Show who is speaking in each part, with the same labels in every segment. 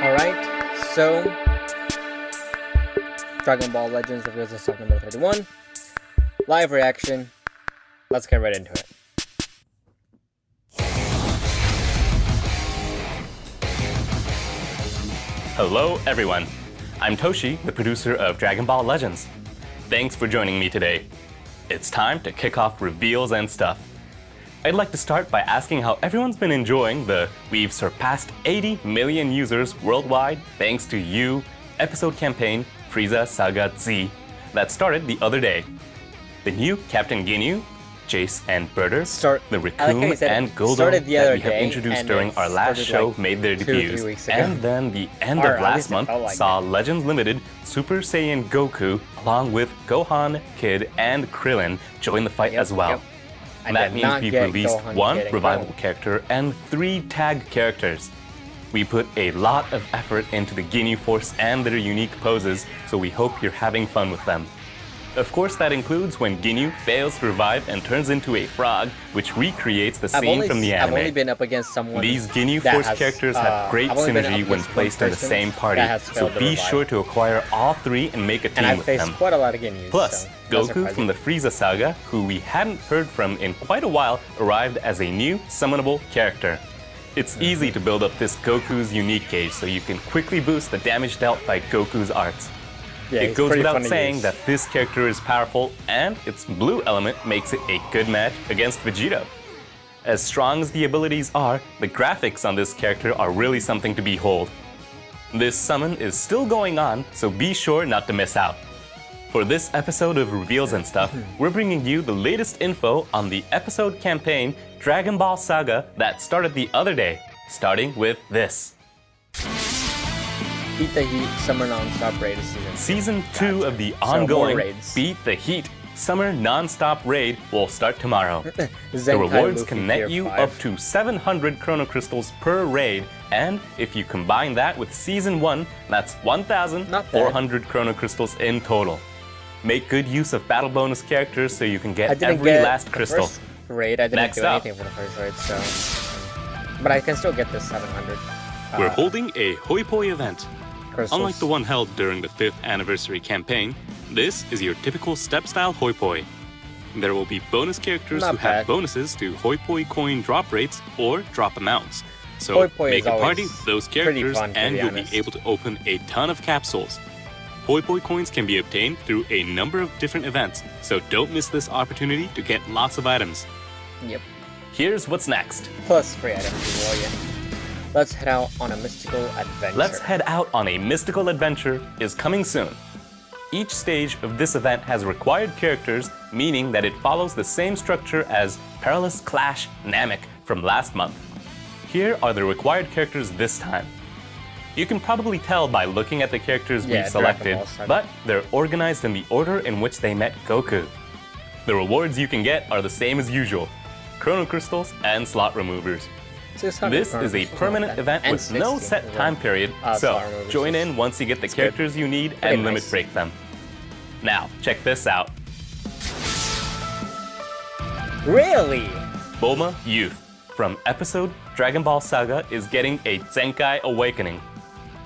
Speaker 1: Alright, so Dragon Ball Legends Reveals and Stuff number 31. Live reaction. Let's get right into it.
Speaker 2: Hello everyone, I'm Toshi, the producer of Dragon Ball Legends. Thanks for joining me today. It's time to kick off Reveals and Stuff. I'd like to start by asking how everyone's been enjoying the we've surpassed 80 million users worldwide thanks to you episode campaign Frieza Saga Z that started the other day. The new Captain Ginyu, Jace and Birder, the Raccoon and Guldo that we have introduced during our last show made their debuts, and then the end of last month saw Legends Limited Super Saiyan Goku along with Gohan, Kid, and Krillin join the fight as well. And that means we've released one revival character and 3 tag characters. We put a lot of effort into the Ginyu Force and their unique poses, so we hope you're having fun with them. Of course, that includes when Ginyu fails to revive and turns into a frog, which recreates the scene from the anime.
Speaker 1: I've only been up against someone.
Speaker 2: These Ginyu Force characters have great synergy when placed in the same party, so be sure to acquire all 3 and make a team with them.
Speaker 1: And I've faced quite a lot of Ginyus.
Speaker 2: Plus, Goku from the Frieza Saga, who we hadn't heard from in quite a while, arrived as a new summonable character. It's easy to build up this Goku's unique gauge so you can quickly boost the damage dealt by Goku's arts.
Speaker 1: Yeah,
Speaker 2: it goes without saying that this character is powerful, and its blue element makes it a good match against Vegito. As strong as the abilities are, the graphics on this character are really something to behold. This summon is still going on, so be sure not to miss out. For this episode of Reveals and Stuff, we're bringing you the latest info on the episode campaign Dragon Ball Saga that started the other day, starting with this.
Speaker 1: Beat the Heat Summer Non-Stop Raid
Speaker 2: Season 2 of the ongoing Beat the Heat Summer Non-Stop Raid will start tomorrow. The rewards can net you up to 700 Chrono Crystals per raid, and if you combine that with Season 1, that's 1,400 Chrono Crystals in total. Make good use of battle bonus characters so you can get every last crystal.
Speaker 1: First raid, I didn't do anything for the first raid, so... But I can still get this 700.
Speaker 2: We're holding a Hoi Poi event.
Speaker 1: Crystals.
Speaker 2: Unlike the one held during the 5th anniversary campaign, this is your typical step-style Hoi Poi. There will be bonus characters who have bonuses to Hoi Poi coin drop rates or drop amounts. So make a party with those characters and you'll be able to open a ton of capsules. Hoi Poi coins can be obtained through a number of different events, so don't miss this opportunity to get lots of items.
Speaker 1: Yep.
Speaker 2: Here's what's next.
Speaker 1: Plus free items, warrior. Let's head out on a mystical adventure.
Speaker 2: Let's head out on a mystical adventure is coming soon. Each stage of this event has required characters, meaning that it follows the same structure as Perilous Clash Namek from last month. Here are the required characters this time. You can probably tell by looking at the characters we've selected, but they're organized in the order in which they met Goku. The rewards you can get are the same as usual: Chrono Crystals and slot removers. This is a permanent event with no set time period, so join in once you get the characters you need and limit break them. Now, check this out.
Speaker 1: Really?
Speaker 2: Bulma Youth from episode Dragon Ball Saga is getting a Zenkai Awakening.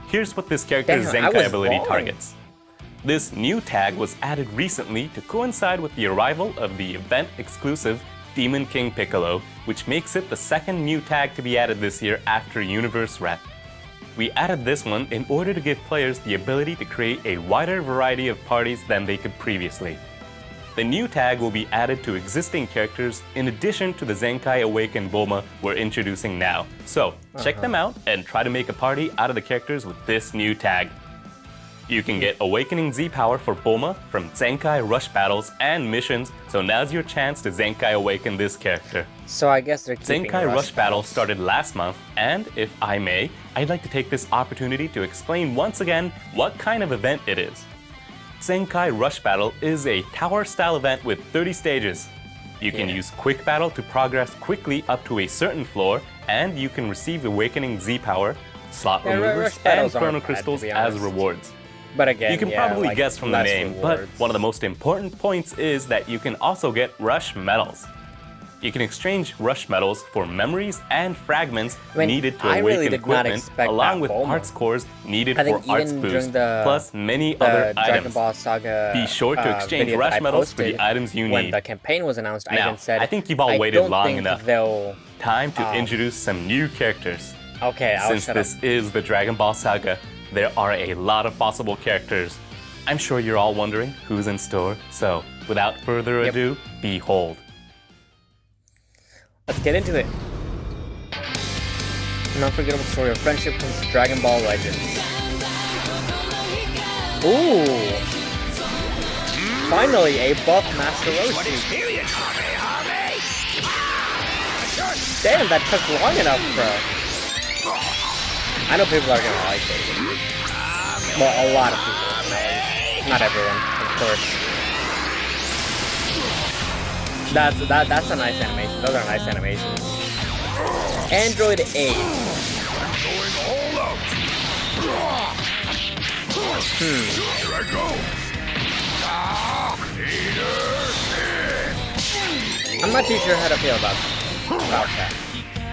Speaker 2: Here's what this character's Zenkai ability targets. This new tag was added recently to coincide with the arrival of the event-exclusive Demon King Piccolo, which makes it the second new tag to be added this year after Universe Rep. We added this one in order to give players the ability to create a wider variety of parties than they could previously. The new tag will be added to existing characters in addition to the Zenkai Awakened Bulma we're introducing now. So, check them out and try to make a party out of the characters with this new tag. You can get Awakening Z power for Bulma from Zenkai Rush battles and missions, so now's your chance to Zenkai Awaken this character.
Speaker 1: So I guess they're keeping
Speaker 2: Zenkai Rush battle started last month, and if I may, I'd like to take this opportunity to explain once again what kind of event it is. Zenkai Rush Battle is a tower-style event with 30 stages. You can use Quick Battle to progress quickly up to a certain floor, and you can receive Awakening Z power, slot removers, and Chrono Crystals as rewards.
Speaker 1: But again,
Speaker 2: you can probably guess from the name, but one of the most important points is that you can also get Rush medals. you can exchange rush medals for memories and fragments
Speaker 1: mean,
Speaker 2: needed to
Speaker 1: I
Speaker 2: awaken
Speaker 1: really did not
Speaker 2: equipment,
Speaker 1: expect
Speaker 2: along
Speaker 1: that
Speaker 2: with
Speaker 1: Bulma.
Speaker 2: arts cores needed
Speaker 1: I
Speaker 2: for
Speaker 1: think
Speaker 2: arts
Speaker 1: even
Speaker 2: boost,
Speaker 1: during the
Speaker 2: plus many other
Speaker 1: Dragon
Speaker 2: items.
Speaker 1: Ball Saga
Speaker 2: Be sure to exchange
Speaker 1: video that
Speaker 2: rush
Speaker 1: I
Speaker 2: medals for the
Speaker 1: posted
Speaker 2: items you
Speaker 1: when
Speaker 2: need.
Speaker 1: the campaign was announced, I
Speaker 2: Now,
Speaker 1: even said
Speaker 2: I think you've all
Speaker 1: I
Speaker 2: waited
Speaker 1: don't
Speaker 2: long
Speaker 1: think
Speaker 2: enough.
Speaker 1: They'll...
Speaker 2: Time to introduce some new characters.
Speaker 1: Okay, I'll
Speaker 2: Since
Speaker 1: shut
Speaker 2: this
Speaker 1: up.
Speaker 2: is the Dragon Ball Saga, there are a lot of possible characters. I'm sure you're all wondering who's in store, so without further ado, behold.
Speaker 1: Let's get into it. An unforgettable story of friendship comes to Dragon Ball Legends. Ooh! Finally, a buff Master Roshi. Damn, that took long enough, bro. I know people are gonna like it. Well, a lot of people. Not everyone, of course. That's a nice animation. Those are nice animations. Android 8. I'm not too sure how to feel about that.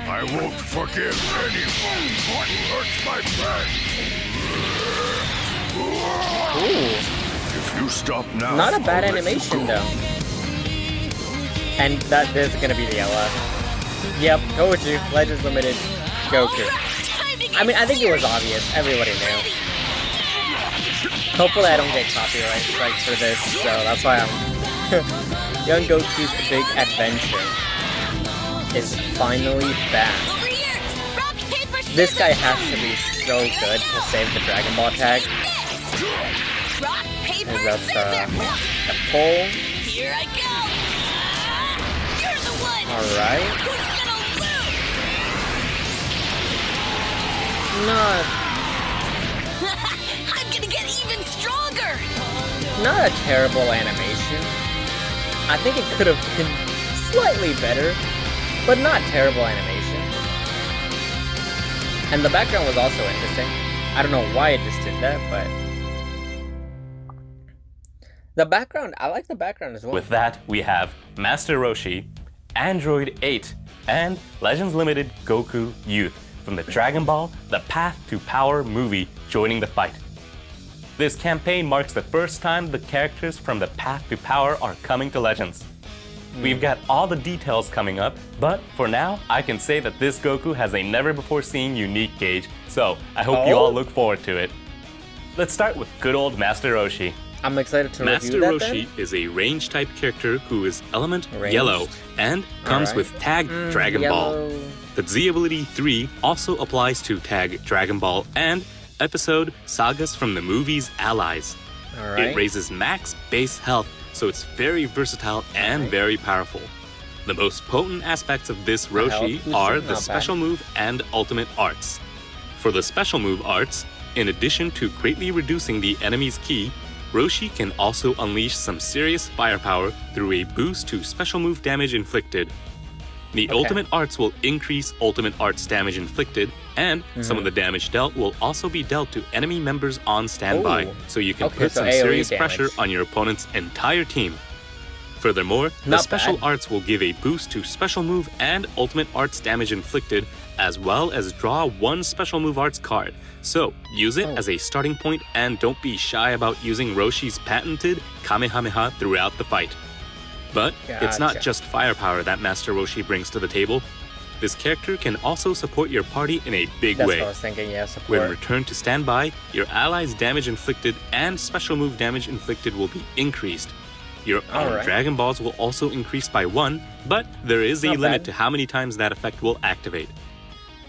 Speaker 3: I won't forgive anyone who hurts my friend.
Speaker 1: Ooh,
Speaker 3: If you stop now,
Speaker 1: not a bad
Speaker 3: I'll let you
Speaker 1: animation
Speaker 3: go.
Speaker 1: though. And that is gonna be the LF. Yep, told you. Legends Limited, Goku. I mean, I think it was obvious. Everybody knew. Hopefully I don't get copyright strikes for this, so that's why I'm... Young Goku's Big Adventure is finally back. This guy has to be so good to save the Dragon Ball tag. And that's the pull.
Speaker 4: Here I go. You're the one.
Speaker 1: Alright.
Speaker 4: Who's gonna lose? I'm gonna get even stronger.
Speaker 1: Not a terrible animation. I think it could have been slightly better, but not terrible animation. And the background was also interesting. I don't know why it just did that, but... The background, I like the background as well.
Speaker 2: With that, we have Master Roshi, Android 8, and Legends Limited Goku Youth from the Dragon Ball The Path to Power movie joining the fight. This campaign marks the first time the characters from The Path to Power are coming to Legends. We've got all the details coming up, but for now, I can say that this Goku has a never-before-seen unique gauge, so I hope you all look forward to it. Let's start with good old Master Roshi.
Speaker 1: I'm excited to
Speaker 2: Master
Speaker 1: review that
Speaker 2: Roshi is a range-type character who is element
Speaker 1: Ranged.
Speaker 2: yellow and comes
Speaker 1: Alright.
Speaker 2: with Tag Dragon Ball.
Speaker 1: Yellow.
Speaker 2: The Z ability 3 also applies to Tag Dragon Ball and episode Sagas from the movie's Allies.
Speaker 1: Alright.
Speaker 2: It raises max base health, so it's very versatile and very powerful. The most potent aspects of this
Speaker 1: health
Speaker 2: Roshi
Speaker 1: booster,
Speaker 2: are
Speaker 1: not
Speaker 2: the
Speaker 1: bad.
Speaker 2: special move and ultimate arts. For the special move arts, in addition to greatly reducing the enemy's ki, Roshi can also unleash some serious firepower through a boost to special move damage inflicted. The ultimate arts will increase ultimate arts damage inflicted, and some of the damage dealt will also be dealt to enemy members on standby,
Speaker 1: Ooh.
Speaker 2: so you can
Speaker 1: Okay,
Speaker 2: put
Speaker 1: so
Speaker 2: some
Speaker 1: AoE
Speaker 2: serious
Speaker 1: damage.
Speaker 2: pressure on your opponent's entire team. Furthermore, the
Speaker 1: Not
Speaker 2: special
Speaker 1: bad.
Speaker 2: arts will give a boost to special move and ultimate arts damage inflicted, as well as draw one special move arts card. So, use it as a starting point and don't be shy about using Roshi's patented Kamehameha throughout the fight. But it's not
Speaker 1: Gotcha.
Speaker 2: just firepower that Master Roshi brings to the table. This character can also support your party in a big
Speaker 1: That's
Speaker 2: way.
Speaker 1: what I was thinking, yeah,
Speaker 2: When
Speaker 1: support.
Speaker 2: returned to standby, your allies' damage inflicted and special move damage inflicted will be increased. Your
Speaker 1: Alright.
Speaker 2: Dragon Balls will also increase by 1, but there is a
Speaker 1: Not
Speaker 2: limit
Speaker 1: bad.
Speaker 2: to how many times that effect will activate.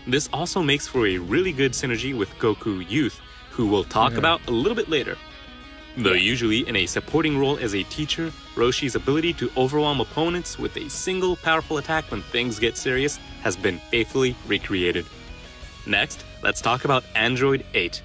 Speaker 2: This also makes for a really good synergy with Goku Youth, who we'll talk about a little bit later. Though usually in a supporting role as a teacher, Roshi's ability to overwhelm opponents with a single powerful attack when things get serious has been faithfully recreated. Next, let's talk about Android 8.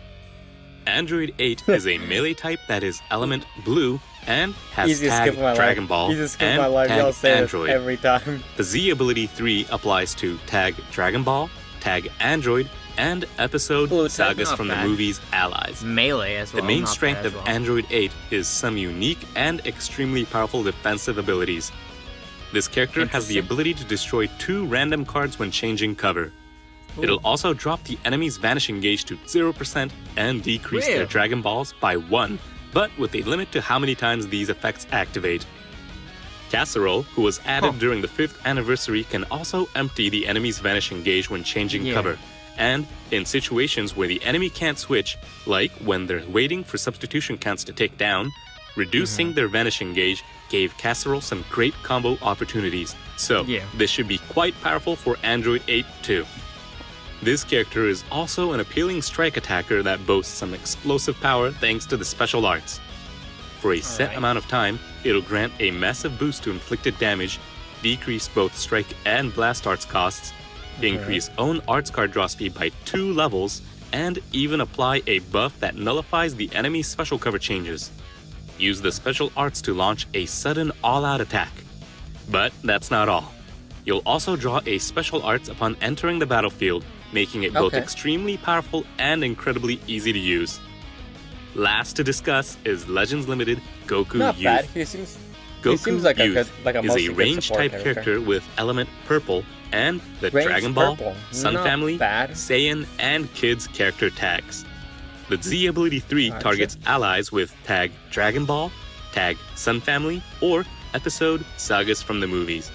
Speaker 2: Android 8 is a melee type that is element blue and has
Speaker 1: Easy to
Speaker 2: tag
Speaker 1: skip my
Speaker 2: Dragon
Speaker 1: life.
Speaker 2: Ball
Speaker 1: Easy to skip
Speaker 2: and
Speaker 1: my life.
Speaker 2: tag
Speaker 1: Y'all say
Speaker 2: Android.
Speaker 1: this every time.
Speaker 2: The Z ability 3 applies to tag Dragon Ball, tag Android, and episode
Speaker 1: Ooh, tag
Speaker 2: sagas
Speaker 1: not
Speaker 2: from
Speaker 1: bad.
Speaker 2: the movie's Allies.
Speaker 1: Melee as well.
Speaker 2: The main
Speaker 1: not
Speaker 2: strength
Speaker 1: bad as
Speaker 2: of
Speaker 1: well.
Speaker 2: Android 8 is some unique and extremely powerful defensive abilities. This character has the ability to destroy 2 random cards when changing cover. It'll also drop the enemy's vanishing gauge to 0% and decrease their Dragon Balls by 1, but with a limit to how many times these effects activate. Casserole, who was added during the 5th anniversary, can also empty the enemy's vanishing gauge when changing cover, and in situations where the enemy can't switch, like when they're waiting for substitution counts to tick down, reducing their vanishing gauge gave Casserole some great combo opportunities, so this should be quite powerful for Android 8 too. This character is also an appealing strike attacker that boasts some explosive power thanks to the special arts. For a set amount of time, it'll grant a massive boost to inflicted damage, decrease both strike and blast arts costs, increase own arts card draw speed by 2 levels, and even apply a buff that nullifies the enemy's special cover changes. Use the special arts to launch a sudden all-out attack. But that's not all. You'll also draw a special arts upon entering the battlefield, making it both extremely powerful and incredibly easy to use. Last to discuss is Legends Limited Goku
Speaker 1: Not
Speaker 2: Youth.
Speaker 1: bad. He seems like
Speaker 2: Youth
Speaker 1: a
Speaker 2: is a range-type character with element purple and the
Speaker 1: Range
Speaker 2: Dragon Ball,
Speaker 1: purple.
Speaker 2: Sun
Speaker 1: Not
Speaker 2: Family,
Speaker 1: bad.
Speaker 2: Saiyan, and Kids character tags. The Z Ability 3 targets allies with tag Dragon Ball, tag Sun Family, or episode Sagas from the movies.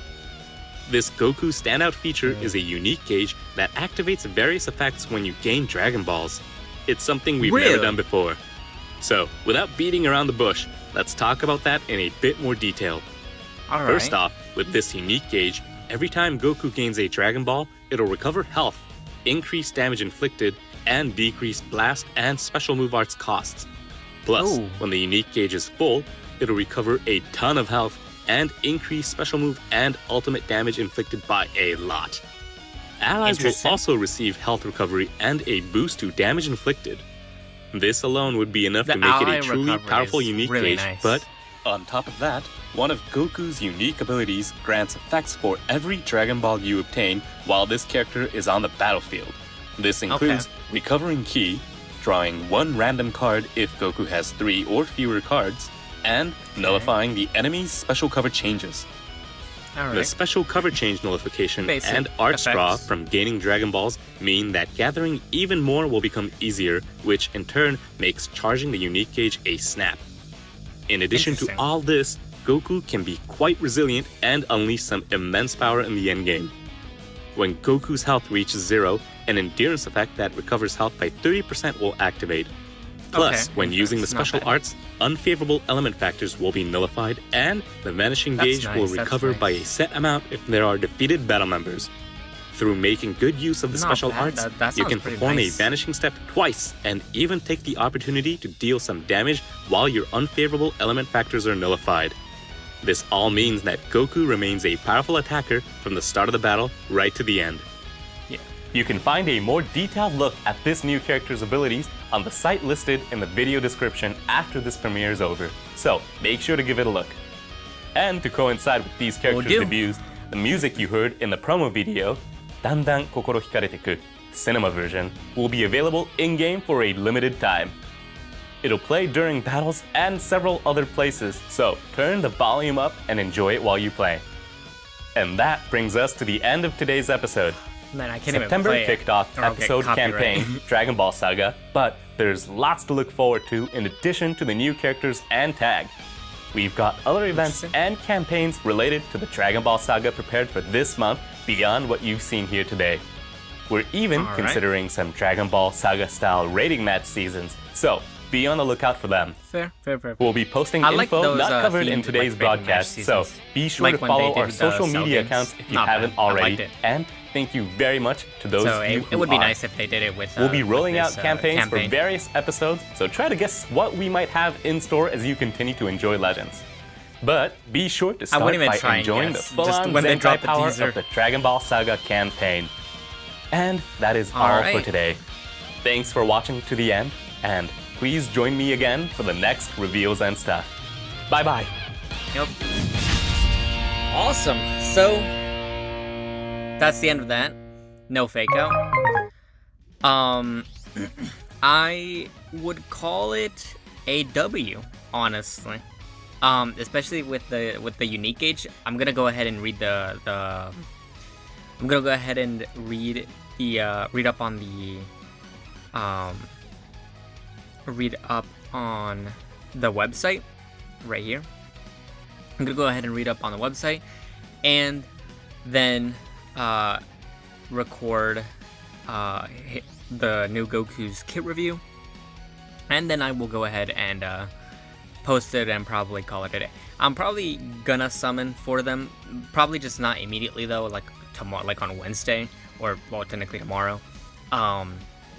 Speaker 2: This Goku standout feature is a unique gauge that activates various effects when you gain Dragon Balls. It's something we've never done before. So, without beating around the bush, let's talk about that in a bit more detail. First off, with this unique gauge, every time Goku gains a Dragon Ball, it'll recover health, increase damage inflicted, and decrease blast and special move arts costs. Plus, when the unique gauge is full, it'll recover a ton of health and increase special move and ultimate damage inflicted by a lot. Allies will also receive health recovery and a boost to damage inflicted. This alone would be enough to make it a truly powerful unique gauge, but on top of that, one of Goku's unique abilities grants effects for every Dragon Ball you obtain while this character is on the battlefield. This includes recovering ki, drawing 1 random card if Goku has 3 or fewer cards, and nullifying the enemy's special cover changes. The special cover change nullification and arts draw from gaining Dragon Balls mean that gathering even more will become easier, which in turn makes charging the unique gauge a snap. In addition to all this, Goku can be quite resilient and unleash some immense power in the endgame. When Goku's health reaches 0, an endurance effect that recovers health by 30% will activate. Plus, when using the special arts, unfavorable element factors will be nullified, and the vanishing gauge will recover by a set amount if there are defeated battle members. Through making good use of the special arts, you can perform a vanishing step twice and even take the opportunity to deal some damage while your unfavorable element factors are nullified. This all means that Goku remains a powerful attacker from the start of the battle right to the end. You can find a more detailed look at this new character's abilities on the site listed in the video description after this premiere is over, so make sure to give it a look. And to coincide with these characters' debuts, the music you heard in the promo video, Dandan Kokoro Hikareteku, cinema version, will be available in-game for a limited time. It'll play during battles and several other places, so turn the volume up and enjoy it while you play. And that brings us to the end of today's episode.
Speaker 1: Man, I can't
Speaker 2: September
Speaker 1: even play
Speaker 2: kicked off episode campaign Dragon Ball Saga, but there's lots to look forward to in addition to the new characters and tag. We've got other events and campaigns related to the Dragon Ball Saga prepared for this month beyond what you've seen here today. We're even considering some Dragon Ball Saga style rating match seasons, so be on the lookout for them.
Speaker 1: Fair.
Speaker 2: We'll be posting info not covered in today's broadcast, so be sure to follow our social media accounts if you haven't already. And thank you very much to those of you who
Speaker 1: it would be nice if they did it with.
Speaker 2: We'll be rolling out campaigns for various episodes, so try to guess what we might have in store as you continue to enjoy Legends. But be sure to start by enjoying the full-on Zenkai power of the Dragon Ball Saga campaign. And that is all for today. Thanks for watching to the end, and please join me again for the next reveals and stuff. Bye-bye.
Speaker 1: Yep. Awesome. So, that's the end of that. No fake out. I would call it a W, honestly. especially with the unique gauge. I'm gonna go ahead and read the I'm gonna go ahead and read up on the website right here. I'm gonna go ahead and read up on the website, and then record the new Goku's kit review, and then I will go ahead and post it and probably call it a day. I'm probably gonna summon for them, probably just not immediately though, like tomorrow, like on Wednesday, or well, technically tomorrow,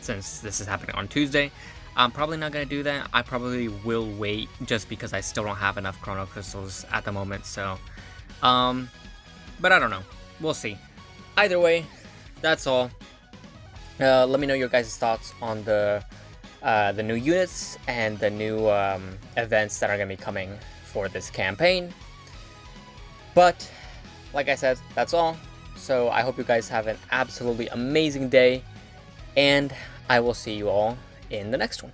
Speaker 1: since this is happening on Tuesday. I'm probably not gonna do that. I probably will wait just because I still don't have enough Chrono Crystals at the moment. So, but I don't know. We'll see. Either way, that's all. Let me know your guys' thoughts on the new units and the new events that are gonna be coming for this campaign. But like I said, that's all. So I hope you guys have an absolutely amazing day, and I will see you all in the next one.